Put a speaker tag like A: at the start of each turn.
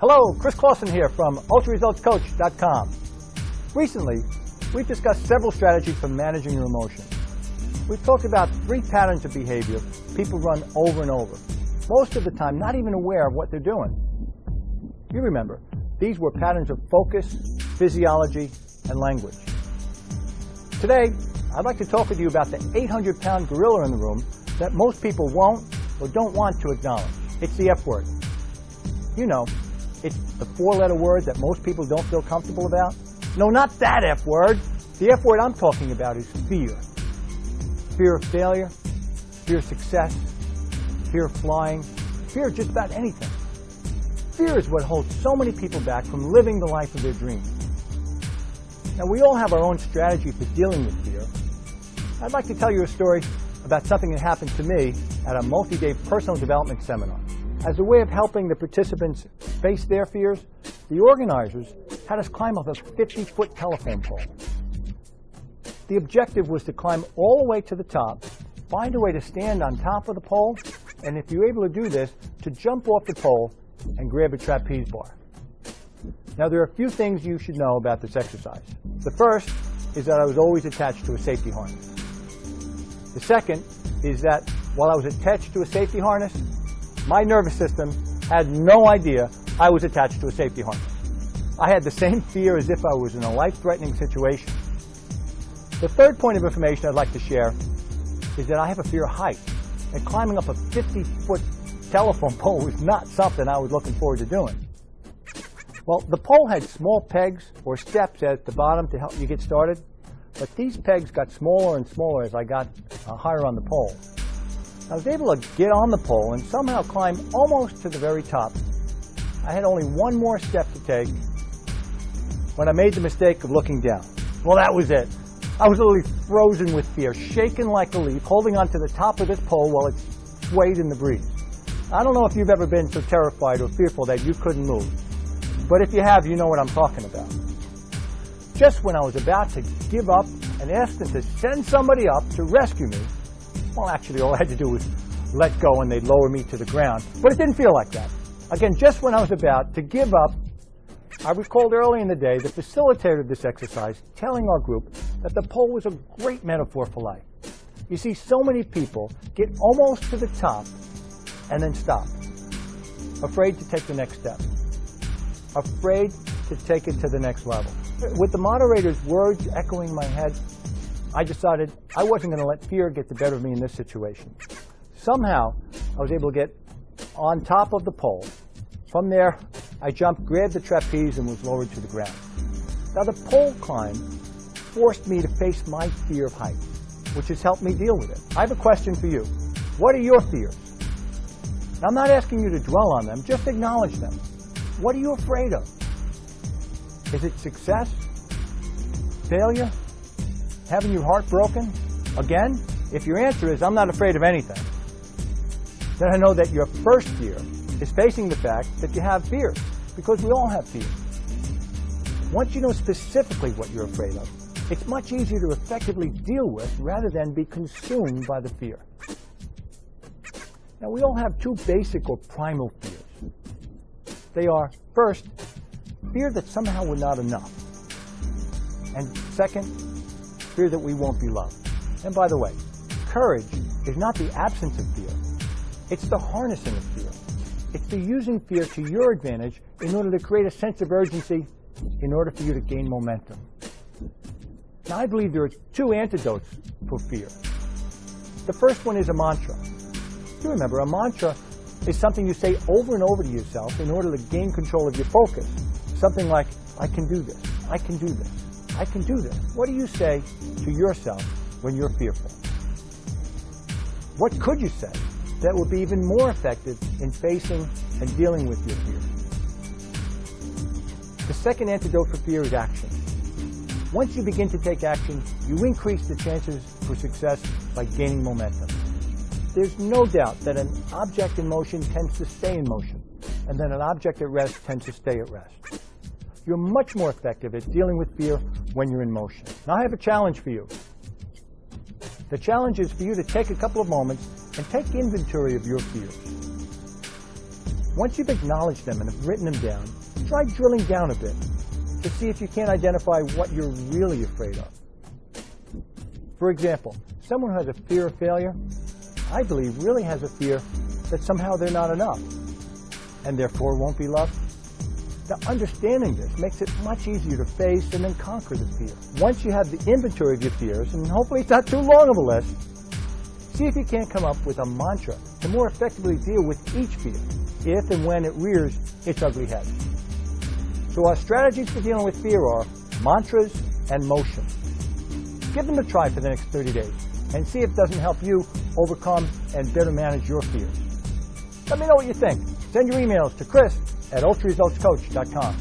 A: Hello, Chris Clausen here from UltraResultsCoach.com. Recently, we've discussed several strategies for managing your emotions. We've talked about 3 patterns of behavior people run over and over, most of the time not even aware of what they're doing. You remember, these were patterns of focus, physiology, and language. Today, I'd like to talk with you about the 800-pound gorilla in the room that most people won't or don't want to acknowledge. It's the F word. You know, it's the 4-letter word that most people don't feel comfortable about. No, not that F word. The F word I'm talking about is fear. Fear of failure, fear of success, fear of flying, fear of just about anything. Fear is what holds so many people back from living the life of their dreams. Now, we all have our own strategy for dealing with fear. I'd like to tell you a story about something that happened to me at a multi-day personal development seminar. As a way of helping the participants face their fears, the organizers had us climb up a 50-foot telephone pole. The objective was to climb all the way to the top, find a way to stand on top of the pole, and if you were able to do this, to jump off the pole and grab a trapeze bar. Now, there are a few things you should know about this exercise. The first is that I was always attached to a safety harness. The second is that while I was attached to a safety harness, my nervous system had no idea I was attached to a safety harness. I had the same fear as if I was in a life-threatening situation. The third point of information I'd like to share is that I have a fear of height, and climbing up a 50-foot telephone pole was not something I was looking forward to doing. Well, the pole had small pegs or steps at the bottom to help you get started, but these pegs got smaller and smaller as I got higher on the pole. I was able to get on the pole and somehow climb almost to the very top. I had only one more step to take when I made the mistake of looking down. Well, that was it. I was literally frozen with fear, shaken like a leaf, holding onto the top of this pole while it swayed in the breeze. I don't know if you've ever been so terrified or fearful that you couldn't move, but if you have, you know what I'm talking about. Just when I was about to give up and ask them to send somebody up to rescue me, well, actually, all I had to do was let go and they'd lower me to the ground. But it didn't feel like that. Again, just when I was about to give up, I recalled early in the day the facilitator of this exercise telling our group that the pole was a great metaphor for life. You see, so many people get almost to the top and then stop, afraid to take the next step, afraid to take it to the next level. With the moderator's words echoing in my head, I decided I wasn't going to let fear get the better of me in this situation. Somehow, I was able to get on top of the pole. From there, I jumped, grabbed the trapeze, and was lowered to the ground. Now, the pole climb forced me to face my fear of heights, which has helped me deal with it. I have a question for you. What are your fears? Now, I'm not asking you to dwell on them, just acknowledge them. What are you afraid of? Is it success? Failure? Having your heart broken? Again, if your answer is, I'm not afraid of anything, then I know that your first fear is facing the fact that you have fears, because we all have fears. Once you know specifically what you're afraid of, it's much easier to effectively deal with rather than be consumed by the fear. Now, we all have 2 basic or primal fears. They are, first, fear that somehow we're not enough, and second, fear that we won't be loved. And by the way, courage is not the absence of fear. It's the harnessing of fear. It's the using fear to your advantage in order to create a sense of urgency in order for you to gain momentum. Now, I believe there are 2 antidotes for fear. The first one is a mantra. You remember, a mantra is something you say over and over to yourself in order to gain control of your focus. Something like, I can do this, I can do this, I can do this. What do you say to yourself when you're fearful? What could you say that would be even more effective in facing and dealing with your fear? The second antidote for fear is action. Once you begin to take action, you increase the chances for success by gaining momentum. There's no doubt that an object in motion tends to stay in motion, and that an object at rest tends to stay at rest. You're much more effective at dealing with fear when you're in motion. Now, I have a challenge for you. The challenge is for you to take a couple of moments and take inventory of your fears. Once you've acknowledged them and have written them down, try drilling down a bit to see if you can't identify what you're really afraid of. For example, someone who has a fear of failure, I believe, really has a fear that somehow they're not enough and therefore won't be loved. Now, understanding this makes it much easier to face and then conquer the fear. Once you have the inventory of your fears, and hopefully it's not too long of a list, see if you can't come up with a mantra to more effectively deal with each fear if and when it rears its ugly head. So our strategies for dealing with fear are mantras and motion. Give them a try for the next 30 days and see if it doesn't help you overcome and better manage your fears. Let me know what you think. Send your emails to Chris@ultraresultscoach.com.